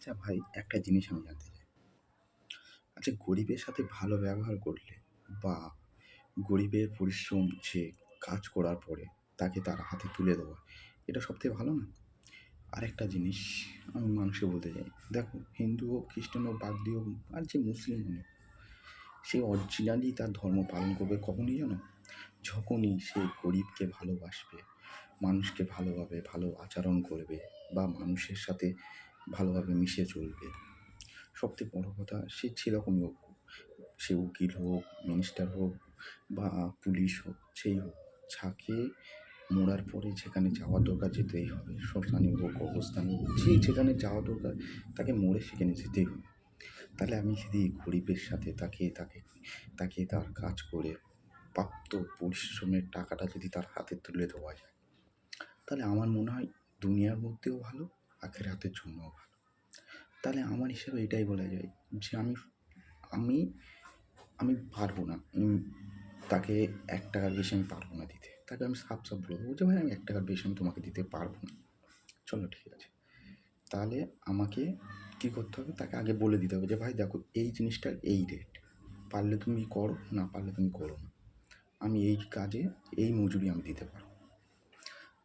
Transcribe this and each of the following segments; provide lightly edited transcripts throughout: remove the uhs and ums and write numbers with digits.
আচ্ছা ভাই, একটা জিনিস আমি জানতে চাই। আচ্ছা, গরিবের সাথে ভালো ব্যবহার করলে বা গরিবের পরিশ্রম যে কাজ করার পরে তাকে তার হাতে তুলে দেওয়া, এটা সবথেকে ভালো না? আরেকটা জিনিস আমি মানুষকে বলতে চাই, দেখো হিন্দু হোক, খ্রিস্টান হোক, বাগদি হোক আর যে মুসলিম হোক, সে অরিজিনালি তার ধর্ম পালন করবে কখনই জানো? যখনই সে গরিবকে ভালোবাসবে, মানুষকে ভালোভাবে ভালো আচরণ করবে বা মানুষের সাথে ভালোভাবে মিশে চলবে। সবথেকে বড় কথা, সে যেরকমই হোক, সে উকিল হোক, মিনিস্টার হোক বা পুলিশ হোক, যেই হোক, যাকে মরার পরে যেখানে যাওয়ার দরকার যেতেই হবে। শ্মশানে হোক, কবরস্থানে হোক, যে যেখানে যাওয়া দরকার তাকে মরে সেখানে যেতেই হবে। তাহলে আমি যদি গরিবের সাথে তাকে তার কাজ করে প্রাপ্ত পরিশ্রমের টাকাটা যদি তার হাতে তুলে দেওয়া যায়, তাহলে আমার মনে হয় দুনিয়ার মধ্যেও ভালো, আখেরাতের জন্যও ভালো। তাহলে আমার হিসেবে এটাই বলা যায় যে আমি আমি পারবো না। তাকে ৳১ বেশি আমি পারবো না দিতে। তাকে আমি সাফ বলে দেবো যে, "ভাই, আমি ৳১ বেশি আমি তোমাকে দিতে পারবো না। চলো ঠিক আছে।" তাহলে আমাকে কী করতে হবে? তাকে আগে বলে দিতে হবে যে, "ভাই দেখো, এই জিনিসটার এই রেট। পারলে তুমি করো, না পারলে তুমি করো না। আমি এই কাজে এই মজুরি আমি দিতে পারবো।"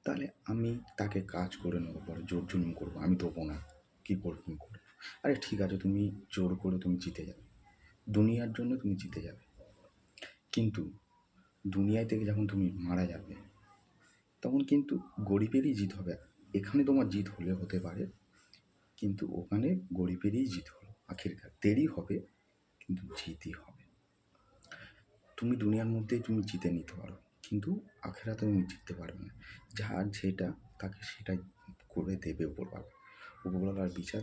তাহলে আমি তাকে কাজ করে নেবো, পরে জোর জুলুম করবো, "আমি দেবো না। কী করবে তুমি করো।" আরে ঠিক আছে, তুমি জোর করে তুমি জিতে যাবে। দুনিয়ার জন্য তুমি জিতে যাবে। কিন্তু দুনিয়ায় থেকে যখন তুমি মারা যাবে, তখন কিন্তু গরিবেরই জিত হবে। এখানে তোমার জিত হলে হতে পারে, কিন্তু ওখানে গরিবেরই জিত হলো আখেরকার। দেরি হবে, কিন্তু জিতই হবে। তুমি দুনিয়ার মধ্যেই তুমি জিতে নিতে পারো, কিন্তু আখেরাতে তুমি জিততে পারবে না। যার যেটা তাকে সেটাই করে দেবে উপরওয়ালা। উপরওয়ালার বিচার